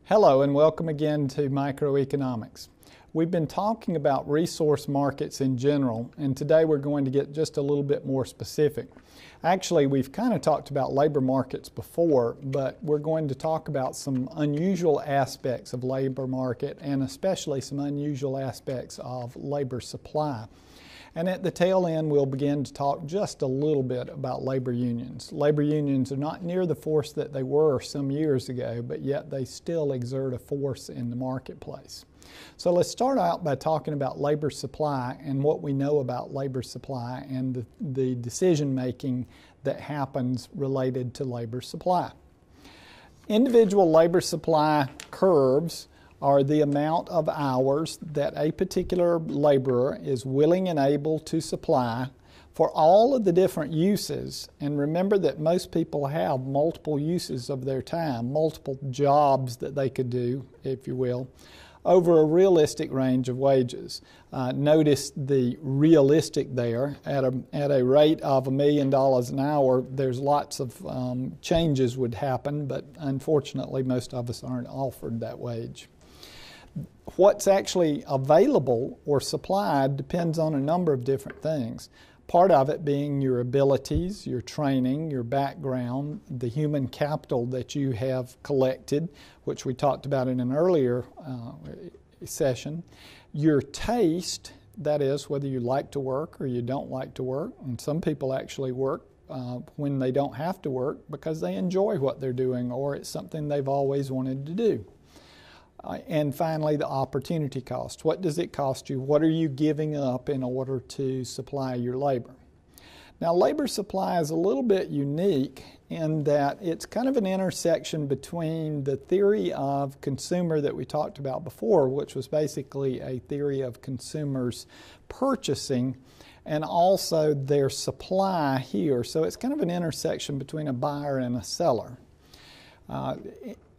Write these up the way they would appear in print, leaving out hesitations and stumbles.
Hello and welcome again to Microeconomics. We've been talking about resource markets in general, and today we're going to get just a little bit more specific. Actually, we've kind of talked about labor markets before, but we're going to talk about some unusual aspects of labor market and especially some unusual aspects of labor supply. And at the tail end, we'll begin to talk just a little bit about labor unions. Labor unions are not near the force that they were some years ago, but yet they still exert a force in the marketplace. So let's start out by talking about labor supply and what we know about labor supply and the decision making that happens related to labor supply. Individual labor supply curves are the amount of hours that a particular laborer is willing and able to supply for all of the different uses. And remember that most people have multiple uses of their time, multiple jobs that they could do, if you will, over a realistic range of wages. Notice the realistic there. At a rate of $1 million an hour, there's lots of changes would happen, but unfortunately most of us aren't offered that wage. What's actually available or supplied depends on a number of different things. Part of it being your abilities, your training, your background, the human capital that you have collected, which we talked about in an earlier session, your taste, that is whether you like to work or you don't like to work, and some people actually work when they don't have to work because they enjoy what they're doing or it's something they've always wanted to do. And finally, the opportunity cost. What does it cost you? What are you giving up in order to supply your labor? Now, labor supply is a little bit unique in that it's kind of an intersection between the theory of consumer that we talked about before, which was basically a theory of consumers purchasing, and also their supply here. So it's kind of an intersection between a buyer and a seller.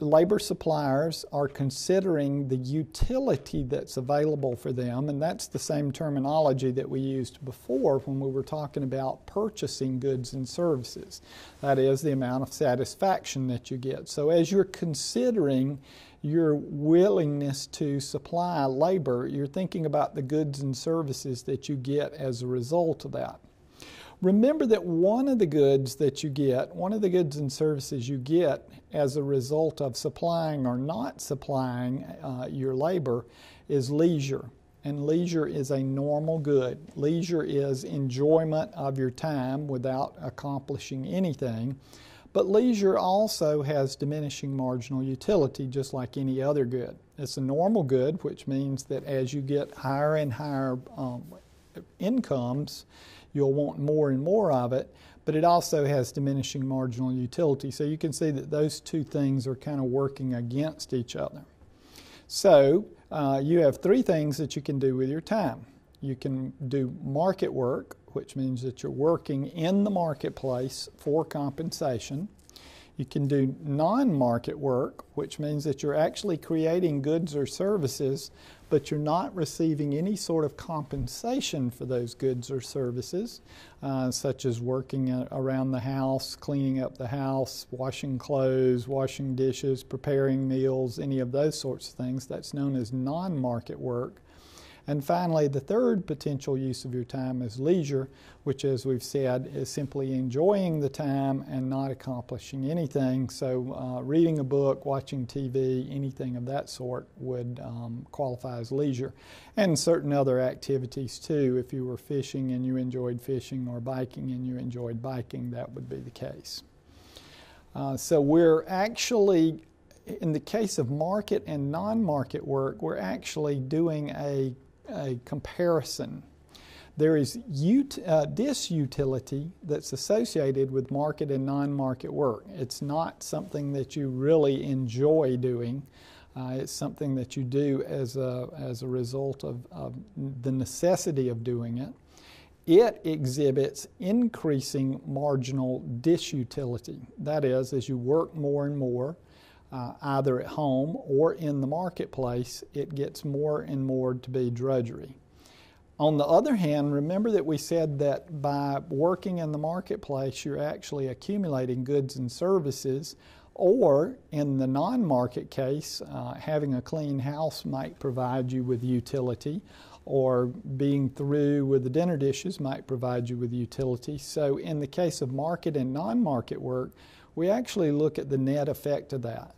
Labor suppliers are considering the utility that's available for them, and that's the same terminology that we used before when we were talking about purchasing goods and services. That is the amount of satisfaction that you get. So as you're considering your willingness to supply labor, you're thinking about the goods and services that you get as a result of that. Remember that one of the goods and services you get as a result of supplying or not supplying your labor is leisure. And leisure is a normal good. Leisure is enjoyment of your time without accomplishing anything. But leisure also has diminishing marginal utility, just like any other good. It's a normal good, which means that as you get higher and higher incomes, you'll want more and more of it, but it also has diminishing marginal utility. So you can see that those two things are kind of working against each other. So you have three things that you can do with your time. You can do market work, which means that you're working in the marketplace for compensation. You can do non-market work, which means that you're actually creating goods or services, but you're not receiving any sort of compensation for those goods or services, such as working around the house, cleaning up the house, washing clothes, washing dishes, preparing meals, any of those sorts of things. That's known as non-market work. And finally, the third potential use of your time is leisure, which, as we've said, is simply enjoying the time and not accomplishing anything. So reading a book, watching TV, anything of that sort would qualify as leisure. And certain other activities too. If you were fishing and you enjoyed fishing, or biking and you enjoyed biking, that would be the case. So we're actually, in the case of market and non-market work, we're actually doing a comparison. There is disutility that's associated with market and non-market work. It's not something that you really enjoy doing. It's something that you do as a result of the necessity of doing it. It exhibits increasing marginal disutility. That is, as you work more and more, either at home or in the marketplace, it gets more and more to be drudgery. On the other hand, remember that we said that by working in the marketplace, you're actually accumulating goods and services Or in the non-market case, having a clean house might provide you with utility, or being through with the dinner dishes might provide you with utility. So in the case of market and non-market work, we actually look at the net effect of that.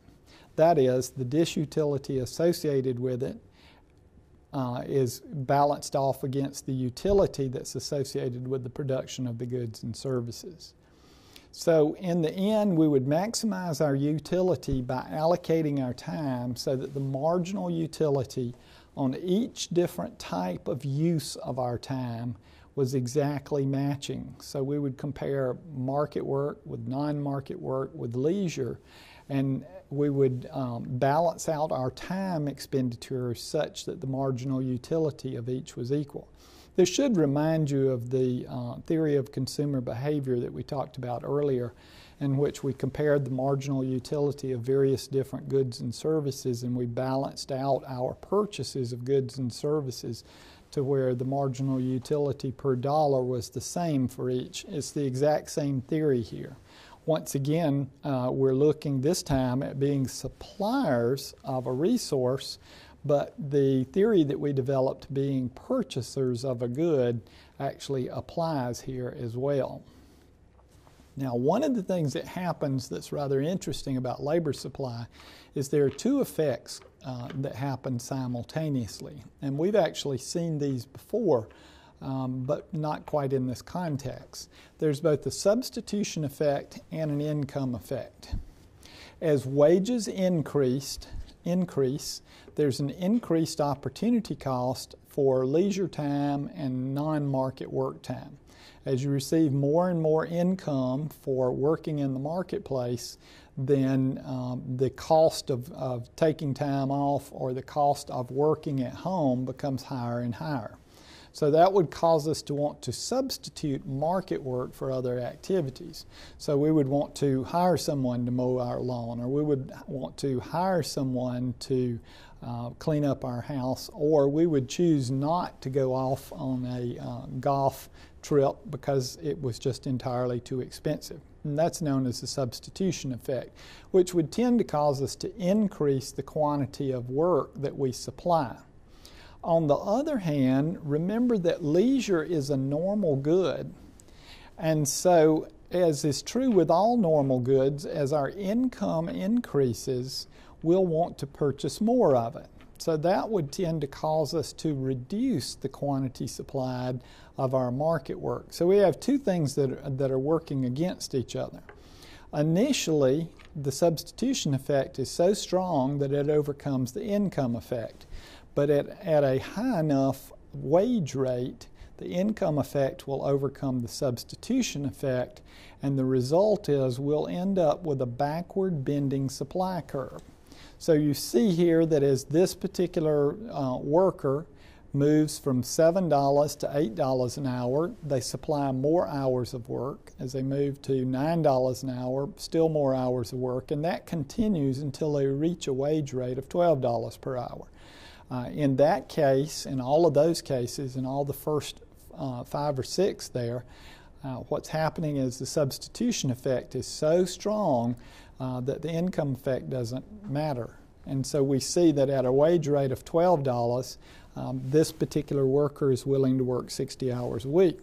That is, the dish utility associated with it is balanced off against the utility that's associated with the production of the goods and services. So in the end, we would maximize our utility by allocating our time so that the marginal utility on each different type of use of our time was exactly matching. So we would compare market work with non-market work with leisure, and we would balance out our time expenditure such that the marginal utility of each was equal. This should remind you of the theory of consumer behavior that we talked about earlier, in which we compared the marginal utility of various different goods and services, and we balanced out our purchases of goods and services to where the marginal utility per dollar was the same for each. It's the exact same theory here. Once again, we're looking this time at being suppliers of a resource, but the theory that we developed being purchasers of a good actually applies here as well. Now, one of the things that happens that's rather interesting about labor supply is there are two effects that happen simultaneously. And we've actually seen these before, but not quite in this context. There's both a substitution effect and an income effect. As wages increase, there's an increased opportunity cost for leisure time and non-market work time. As you receive more and more income for working in the marketplace, then the cost of taking time off or the cost of working at home becomes higher and higher. So that would cause us to want to substitute market work for other activities. So we would want to hire someone to mow our lawn, or we would want to hire someone to clean up our house, or we would choose not to go off on a golf trip because it was just entirely too expensive. And that's known as the substitution effect, which would tend to cause us to increase the quantity of work that we supply. On the other hand, remember that leisure is a normal good, and so as is true with all normal goods, as our income increases, we'll want to purchase more of it. So that would tend to cause us to reduce the quantity supplied of our market work. So we have two things that are working against each other. Initially, the substitution effect is so strong that it overcomes the income effect. But at a high enough wage rate, the income effect will overcome the substitution effect, and the result is we'll end up with a backward bending supply curve. So you see here that as this particular worker moves from $7 to $8 an hour, they supply more hours of work. As they move to $9 an hour, still more hours of work, and that continues until they reach a wage rate of $12 per hour. In that case, in all of those cases, in all the first 5 or 6 there, what's happening is the substitution effect is so strong that the income effect doesn't matter. And so we see that at a wage rate of $12, this particular worker is willing to work 60 hours a week.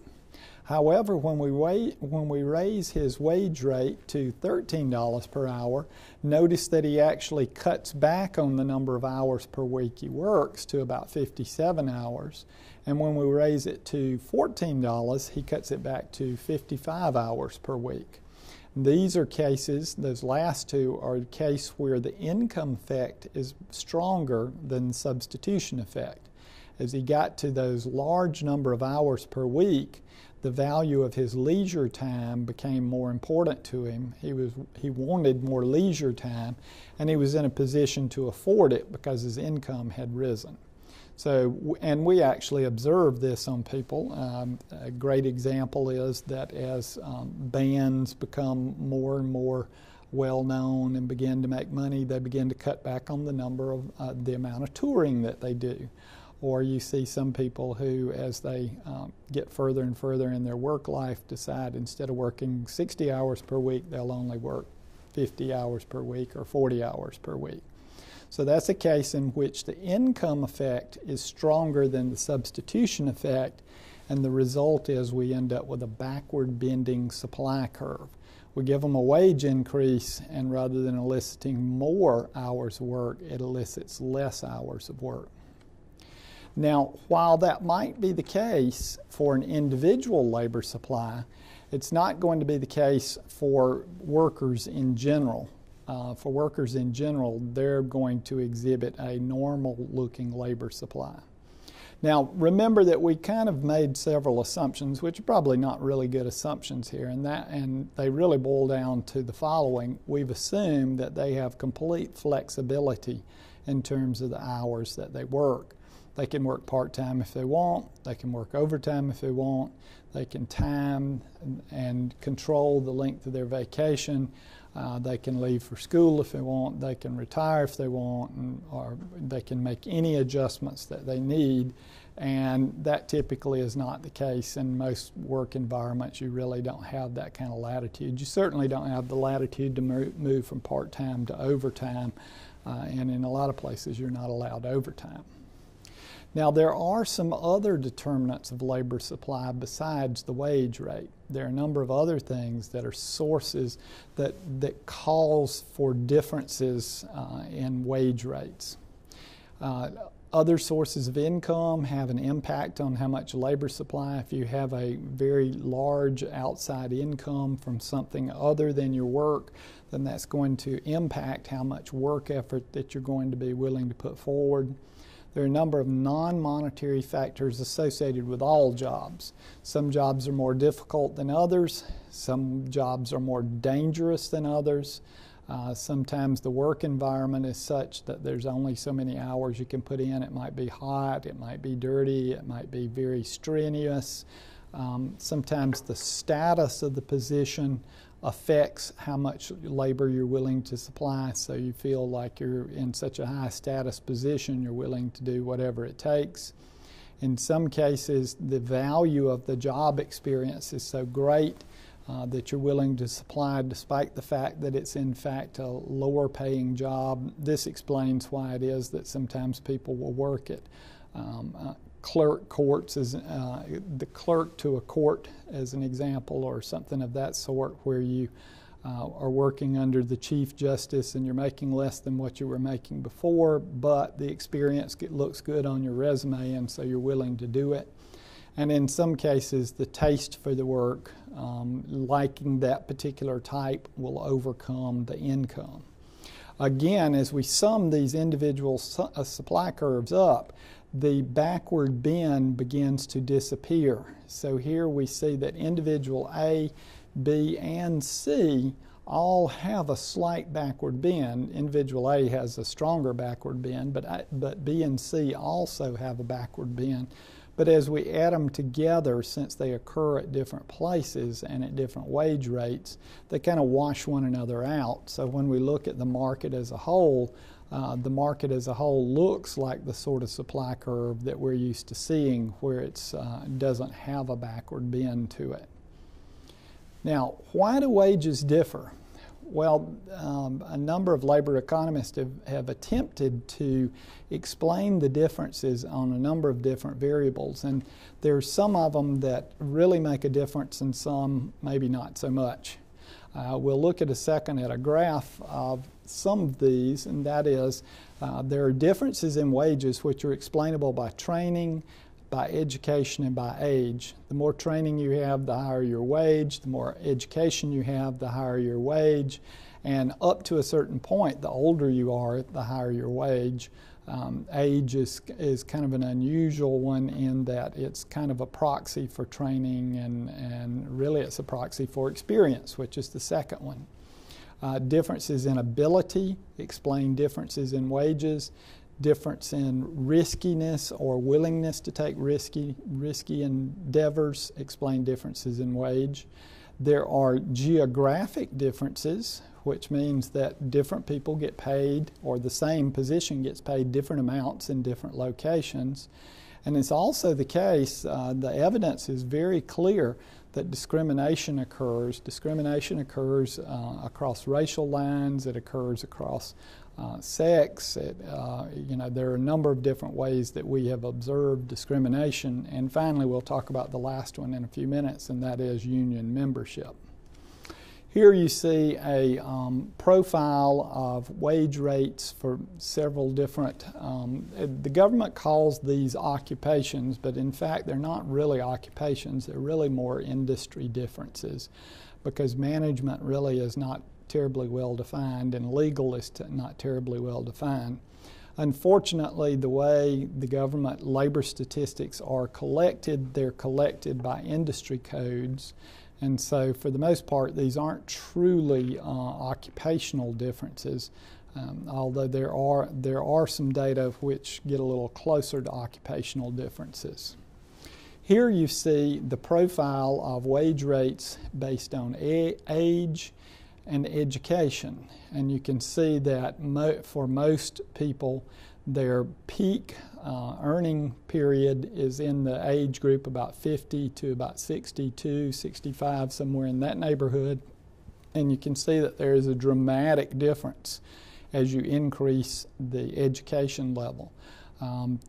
However, when we raise his wage rate to $13 per hour, notice that he actually cuts back on the number of hours per week he works to about 57 hours. And when we raise it to $14, he cuts it back to 55 hours per week. These are cases, those last two are a case where the income effect is stronger than the substitution effect. As he got to those large number of hours per week, the value of his leisure time became more important to him. He wanted more leisure time, and he was in a position to afford it because his income had risen. So, and we actually observe this on people. A great example is that as bands become more and more well-known and begin to make money, they begin to cut back on the number of the amount of touring that they do. Or you see some people who, as they get further and further in their work life, decide instead of working 60 hours per week, they'll only work 50 hours per week or 40 hours per week. So that's a case in which the income effect is stronger than the substitution effect, and the result is we end up with a backward bending supply curve. We give them a wage increase, and rather than eliciting more hours of work, it elicits less hours of work. Now, while that might be the case for an individual labor supply, it's not going to be the case for workers in general. For workers in general, they're going to exhibit a normal-looking labor supply. Now, remember that we kind of made several assumptions, which are probably not really good assumptions here, and they really boil down to the following. We've assumed that they have complete flexibility in terms of the hours that they work. They can work part-time if they want, they can work overtime if they want, they can time and control the length of their vacation, they can leave for school if they want, they can retire if they want, or they can make any adjustments that they need, and that typically is not the case in most work environments. You really don't have that kind of latitude. You certainly don't have the latitude to move from part-time to overtime, and in a lot of places you're not allowed overtime. Now, there are some other determinants of labor supply besides the wage rate. There are a number of other things that are sources that cause for differences in wage rates. Other sources of income have an impact on how much labor supply. If you have a very large outside income from something other than your work, then that's going to impact how much work effort that you're going to be willing to put forward. There are a number of non-monetary factors associated with all jobs. Some jobs are more difficult than others. Some jobs are more dangerous than others. Sometimes the work environment is such that there's only so many hours you can put in. It might be hot, it might be dirty, it might be very strenuous. Sometimes the status of the position affects how much labor you're willing to supply, so you feel like you're in such a high status position you're willing to do whatever it takes. In some cases, the value of the job experience is so great that you're willing to supply despite the fact that it's in fact a lower paying job. This explains why it is that sometimes people will work at clerk courts, as the clerk to a court as an example, or something of that sort, where you are working under the Chief Justice and you're making less than what you were making before, but the experience looks good on your resume and so you're willing to do it. And in some cases, the taste for the work, liking that particular type, will overcome the income. Again, as we sum these individual supply curves up, the backward bend begins to disappear. So here we see that individual A, B, and C all have a slight backward bend. Individual A has a stronger backward bend, but B and C also have a backward bend. But as we add them together, since they occur at different places and at different wage rates, they kind of wash one another out. So when we look at the market as a whole looks like the sort of supply curve that we're used to seeing, where it doesn't have a backward bend to it. Now, why do wages differ? Well, a number of labor economists have attempted to explain the differences on a number of different variables, and there's some of them that really make a difference and some maybe not so much. We'll look at a second at a graph of some of these, and that is there are differences in wages which are explainable by training, by education, and by age. The more training you have, the higher your wage. The more education you have, the higher your wage. And up to a certain point, the older you are, the higher your wage. Age is kind of an unusual one in that it's kind of a proxy for training, and really it's a proxy for experience, which is the second one. Differences in ability explain differences in wages. Difference in riskiness or willingness to take risky endeavors explain differences in wage. There are geographic differences, which means that different people get paid, or the same position gets paid different amounts in different locations. And it's also the case, the evidence is very clear that discrimination occurs. Discrimination occurs across racial lines, it occurs across sex. There are a number of different ways that we have observed discrimination. And finally, we'll talk about the last one in a few minutes, and that is union membership. Here you see a profile of wage rates for several different, the government calls these occupations, but in fact they're not really occupations, they're really more industry differences, because management really is not terribly well defined and legal is not terribly well defined. Unfortunately, the way the government labor statistics are collected, they're collected by industry codes. And so for the most part, these aren't truly occupational differences, although there are some data which get a little closer to occupational differences. Here you see the profile of wage rates based on age and education. And you can see that for most people, their peak earning period is in the age group about 50 to about 62, 65, somewhere in that neighborhood. And you can see that there is a dramatic difference as you increase the education level.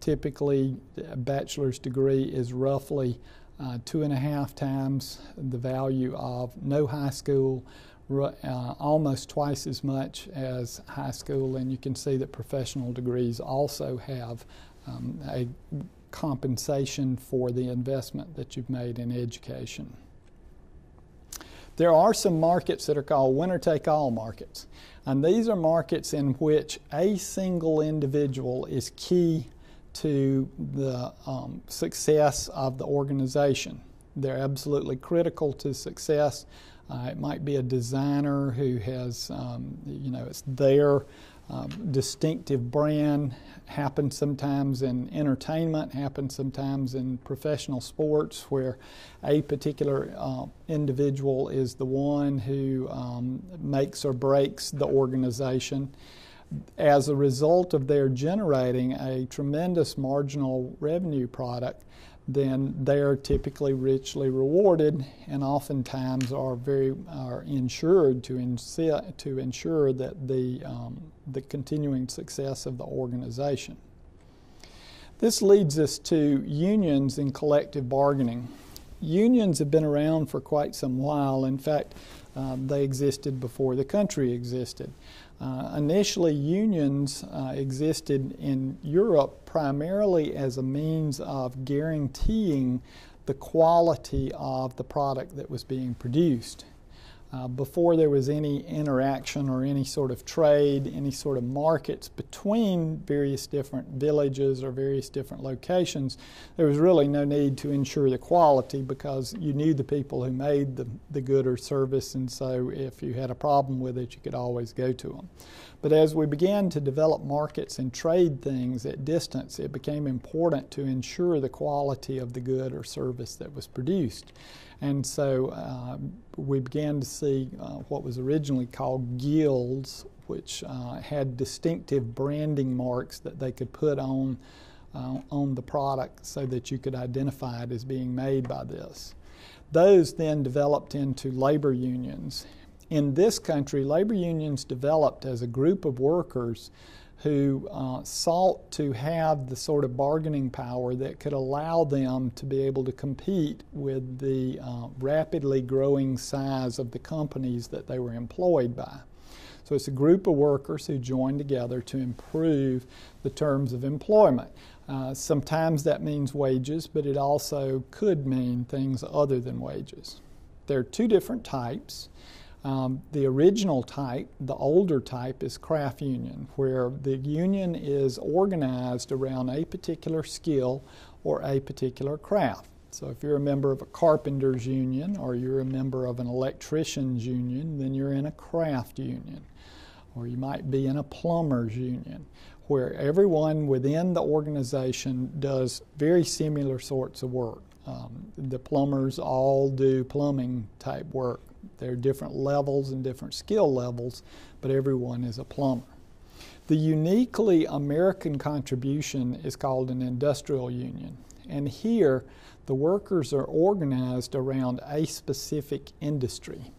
Typically, a bachelor's degree is roughly 2.5 times the value of no high school, almost twice as much as high school, and you can see that professional degrees also have a compensation for the investment that you've made in education. There are some markets that are called winner-take-all markets, and these are markets in which a single individual is key to the success of the organization. They're absolutely critical to success. It might be a designer who has, it's their distinctive brand. Happens sometimes in entertainment, happens sometimes in professional sports, where a particular individual is the one who makes or breaks the organization. As a result of their generating a tremendous marginal revenue product, then they're typically richly rewarded and oftentimes are insured to ensure that the continuing success of the organization. This leads us to unions and collective bargaining. Unions have been around for quite some while. In fact, they existed before the country existed. Initially, unions existed in Europe primarily as a means of guaranteeing the quality of the product that was being produced. Before there was any interaction or any sort of trade, any sort of markets between various different villages or various different locations, there was really no need to ensure the quality because you knew the people who made the good or service, and so if you had a problem with it, you could always go to them. But as we began to develop markets and trade things at distance, it became important to ensure the quality of the good or service that was produced. And so we began to see what was originally called guilds, which had distinctive branding marks that they could put on the product so that you could identify it as being made by this. Those then developed into labor unions. In this country, labor unions developed as a group of workers who sought to have the sort of bargaining power that could allow them to be able to compete with the rapidly growing size of the companies that they were employed by. So it's a group of workers who joined together to improve the terms of employment. Sometimes that means wages, but it also could mean things other than wages. There are two different types. The original type, the older type, is craft union, where the union is organized around a particular skill or a particular craft. So if you're a member of a carpenter's union or you're a member of an electrician's union, then you're in a craft union. Or you might be in a plumber's union, where everyone within the organization does very similar sorts of work. The plumbers all do plumbing type work. There are different levels and different skill levels, but everyone is a plumber. The uniquely American contribution is called an industrial union. And here, the workers are organized around a specific industry.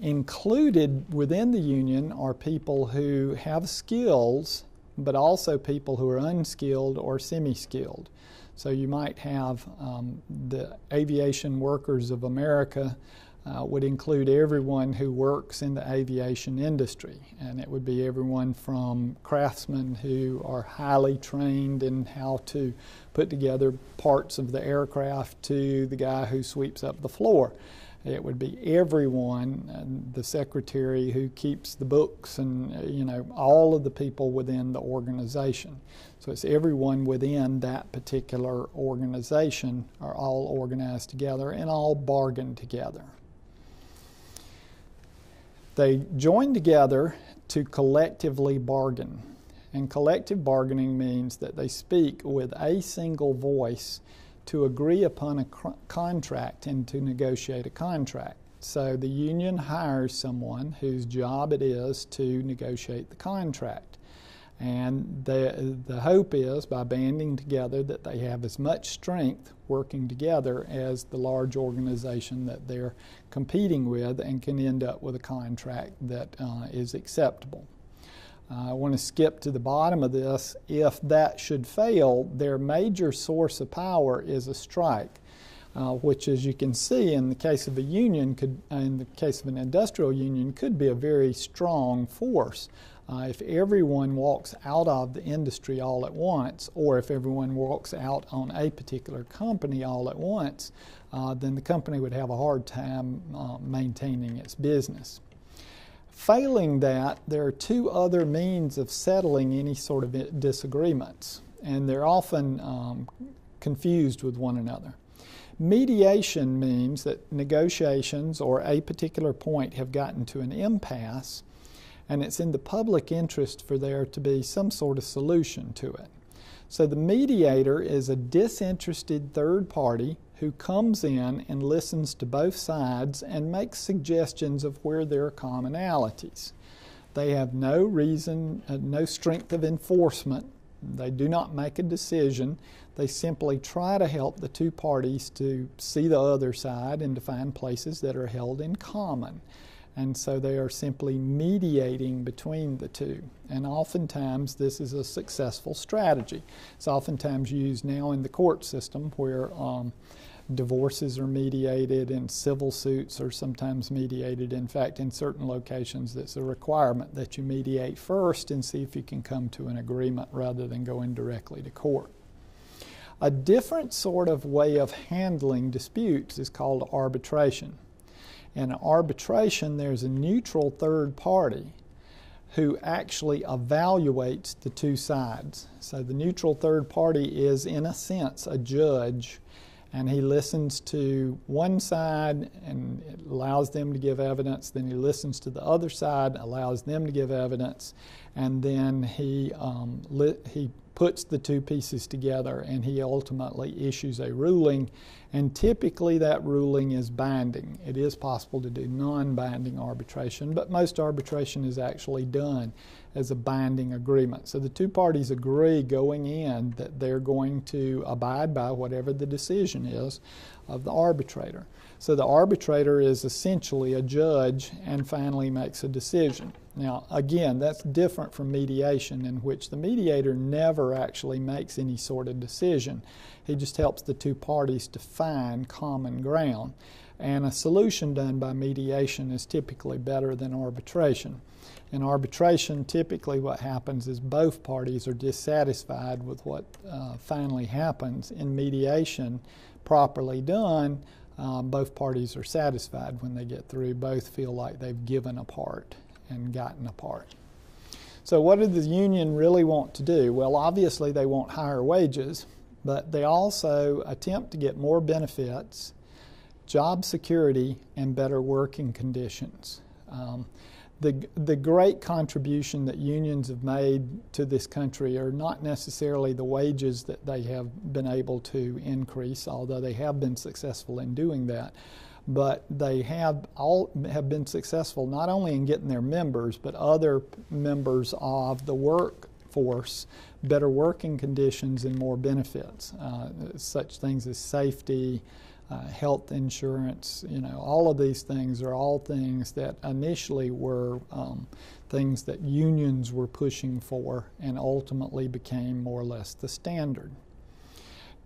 Included within the union are people who have skills, but also people who are unskilled or semi-skilled. So you might have the Aviation Workers of America would include everyone who works in the aviation industry, and it would be everyone from craftsmen who are highly trained in how to put together parts of the aircraft to the guy who sweeps up the floor. It would be everyone, the secretary who keeps the books, and all of the people within the organization. So it's everyone within that particular organization are all organized together and all bargain together. They join together to collectively bargain. And collective bargaining means that they speak with a single voice to agree upon a contract and to negotiate a contract. So the union hires someone whose job it is to negotiate the contract. And the hope is, by banding together, that they have as much strength working together as the large organization that they're competing with, and can end up with a contract that is acceptable. I want to skip to the bottom of this. If that should fail, their major source of power is a strike, which, as you can see, in the case of a union, in the case of an industrial union, could be a very strong force. If everyone walks out of the industry all at once, or if everyone walks out on a particular company all at once, then the company would have a hard time maintaining its business. Failing that, there are two other means of settling any sort of disagreements, and they're often confused with one another. Mediation means that negotiations or a particular point have gotten to an impasse, and it's in the public interest for there to be some sort of solution to it. So the mediator is a disinterested third party who comes in and listens to both sides and makes suggestions of where there are commonalities. They have no reason, no strength of enforcement. They do not make a decision. They simply try to help the two parties to see the other side and to find places that are held in common. And so they are simply mediating between the two. And oftentimes this is a successful strategy. It's oftentimes used now in the court system, where divorces are mediated and civil suits are sometimes mediated. In fact, in certain locations, it's a requirement that you mediate first and see if you can come to an agreement rather than going directly to court. A different sort of way of handling disputes is called arbitration. In arbitration, there's a neutral third party who actually evaluates the two sides. So the neutral third party is, in a sense, a judge, and he listens to one side and allows them to give evidence. Then he listens to the other side, allows them to give evidence, and then he puts the two pieces together, and he ultimately issues a ruling, and typically that ruling is binding. It is possible to do non-binding arbitration, but most arbitration is actually done as a binding agreement. So the two parties agree going in that they're going to abide by whatever the decision is of the arbitrator. So the arbitrator is essentially a judge and finally makes a decision. Now, again, that's different from mediation, in which the mediator never actually makes any sort of decision. He just helps the two parties to find common ground. And a solution done by mediation is typically better than arbitration. In arbitration, typically what happens is both parties are dissatisfied with what finally happens. In mediation, properly done, both parties are satisfied when they get through. Both feel like they've given a part and gotten a part. So what does the union really want to do? Well, obviously they want higher wages, but they also attempt to get more benefits, job security, and better working conditions. The great contribution that unions have made to this country are not necessarily the wages that they have been able to increase, although they have been successful in doing that. But they have been successful not only in getting their members, but other members of the work workforce, better working conditions, and more benefits, such things as safety, health insurance. All of these things are all things that initially were things that unions were pushing for and ultimately became more or less the standard.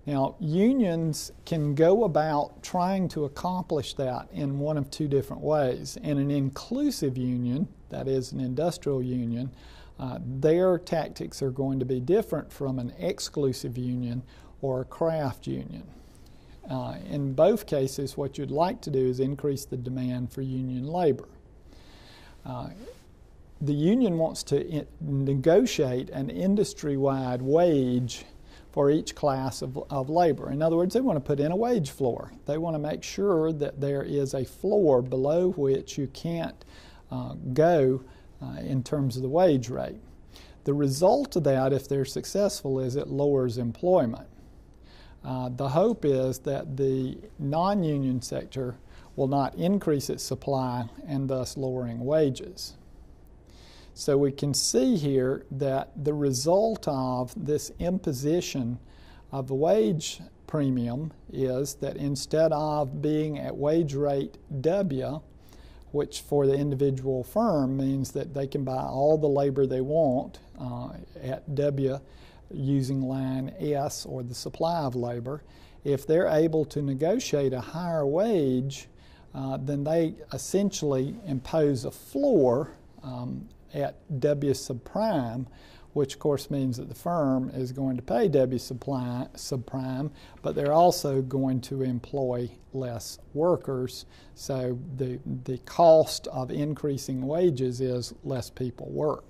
Now, unions can go about trying to accomplish that in one of two different ways. In an inclusive union, that is an industrial union, their tactics are going to be different from an exclusive union or a craft union. In both cases, what you'd like to do is increase the demand for union labor. The union wants to negotiate an industry-wide wage for each class of labor. In other words, they want to put in a wage floor. They want to make sure that there is a floor below which you can't go in terms of the wage rate. The result of that, if they're successful, is it lowers employment. The hope is that the non-union sector will not increase its supply and thus lowering wages. So we can see here that the result of this imposition of the wage premium is that instead of being at wage rate W, which for the individual firm means that they can buy all the labor they want at W using line S, or the supply of labor, if they're able to negotiate a higher wage, then they essentially impose a floor at W sub prime, which of course means that the firm is going to pay W sub prime, but they're also going to employ less workers. So the cost of increasing wages is less people work.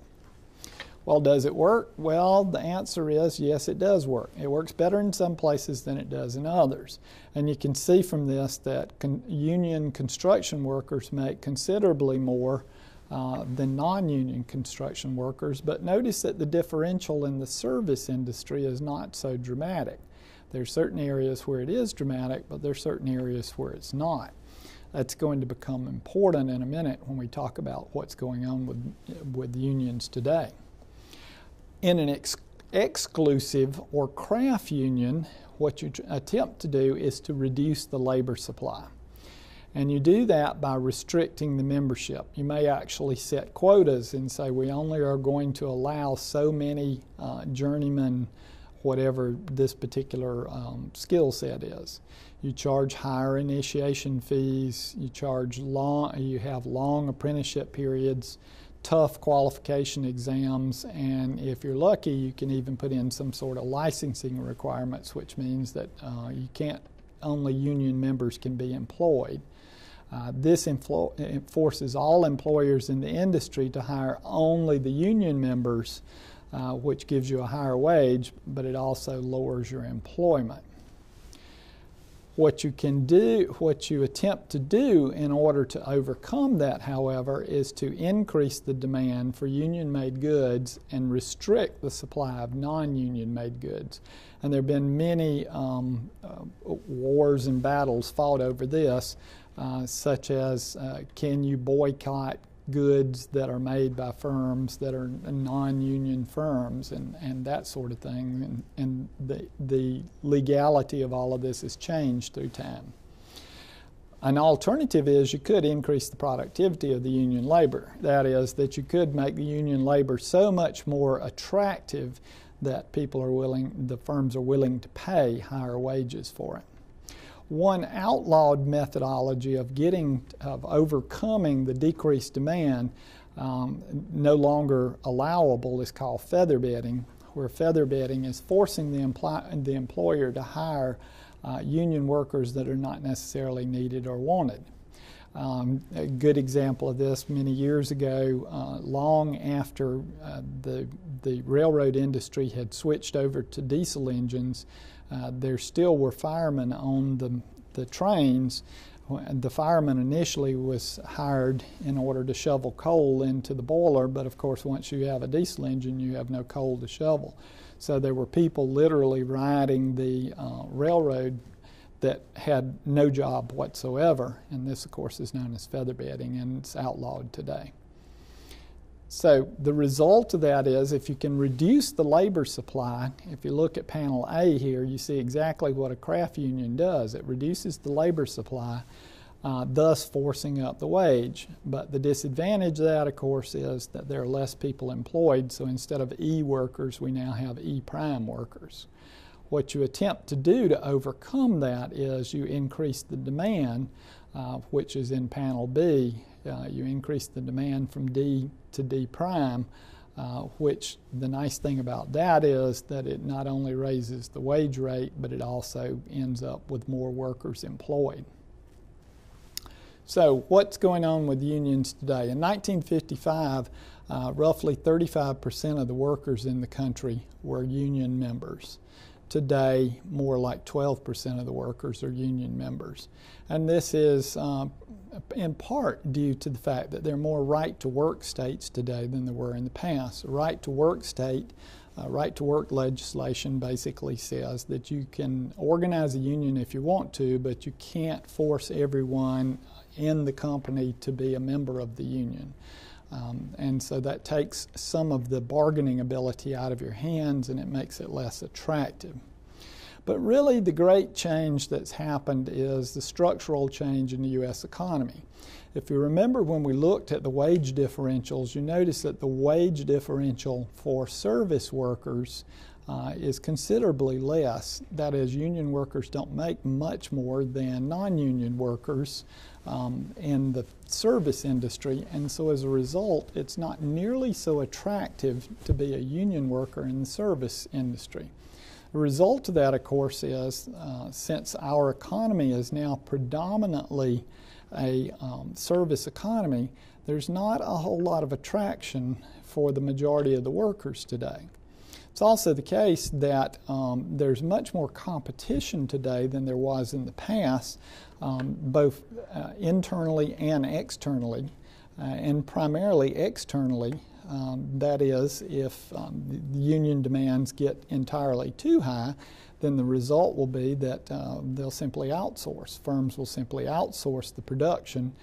Well, does it work? Well, the answer is yes, it does work. It works better in some places than it does in others. And you can see from this that union construction workers make considerably more than non-union construction workers, but notice that the differential in the service industry is not so dramatic. There are certain areas where it is dramatic, but there are certain areas where it's not. That's going to become important in a minute when we talk about what's going on with unions today. In an exclusive or craft union, what you attempt to do is to reduce the labor supply. And you do that by restricting the membership. You may actually set quotas and say we only are going to allow so many journeymen, whatever this particular skill set is. You charge higher initiation fees, you have long apprenticeship periods, tough qualification exams, and if you're lucky you can even put in some sort of licensing requirements, which means that only union members can be employed. This forces all employers in the industry to hire only the union members, which gives you a higher wage, but it also lowers your employment. What you attempt to do in order to overcome that, however, is to increase the demand for union-made goods and restrict the supply of non-union-made goods. And there have been many wars and battles fought over this, such as can you boycott goods that are made by firms that are non-union firms and that sort of thing. And the legality of all of this has changed through time. An alternative is you could increase the productivity of the union labor. That is, that you could make the union labor so much more attractive that the firms are willing to pay higher wages for it. One outlawed methodology of overcoming the decreased demand, no longer allowable, is called feather bedding, where feather bedding is forcing the employer to hire union workers that are not necessarily needed or wanted. A good example of this, many years ago, long after the railroad industry had switched over to diesel engines, there still were firemen on the trains. The fireman initially was hired in order to shovel coal into the boiler, but of course once you have a diesel engine you have no coal to shovel. So there were people literally riding the railroad that had no job whatsoever, and this of course is known as feather bedding, and it's outlawed today. So the result of that is if you can reduce the labor supply, if you look at panel A here, you see exactly what a craft union does. It reduces the labor supply, thus forcing up the wage. But the disadvantage of that, of course, is that there are less people employed, so instead of E workers, we now have E prime workers. What you attempt to do to overcome that is you increase the demand, which is in panel B. You increase the demand from D to D prime, which the nice thing about that is that it not only raises the wage rate, but it also ends up with more workers employed. So what's going on with unions today? In 1955, roughly 35% of the workers in the country were union members. Today, more like 12% of the workers are union members. And this is in part due to the fact that there are more right-to-work states today than there were in the past. Right-to-work state, right-to-work legislation basically says that you can organize a union if you want to, but you can't force everyone in the company to be a member of the union. And so that takes some of the bargaining ability out of your hands and it makes it less attractive. But really the great change that's happened is the structural change in the U.S. economy. If you remember when we looked at the wage differentials, you notice that the wage differential for service workers is considerably less. That is, union workers don't make much more than non-union workers in the service industry, and so as a result it's not nearly so attractive to be a union worker in the service industry. The result of that, of course, is since our economy is now predominantly a service economy, there's not a whole lot of attraction for the majority of the workers today. It's also the case that there's much more competition today than there was in the past, both internally and externally, and primarily externally. That is, if the union demands get entirely too high, then the result will be that they'll simply outsource. Firms will simply outsource the production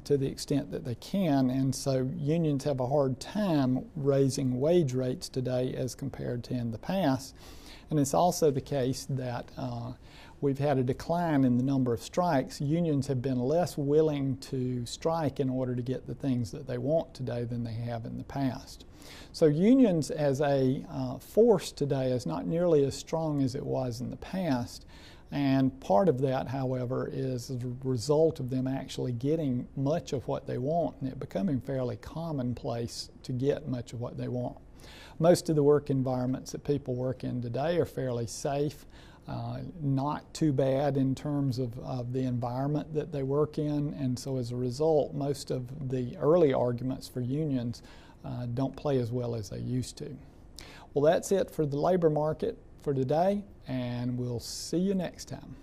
to the extent that they can, and so unions have a hard time raising wage rates today as compared to in the past. And it's also the case that we've had a decline in the number of strikes. Unions have been less willing to strike in order to get the things that they want today than they have in the past. So unions as a force today is not nearly as strong as it was in the past. And part of that, however, is a result of them actually getting much of what they want and it becoming fairly commonplace to get much of what they want. Most of the work environments that people work in today are fairly safe, not too bad in terms of the environment that they work in, and so as a result, most of the early arguments for unions don't play as well as they used to. Well, that's it for the labor market for today, and we'll see you next time.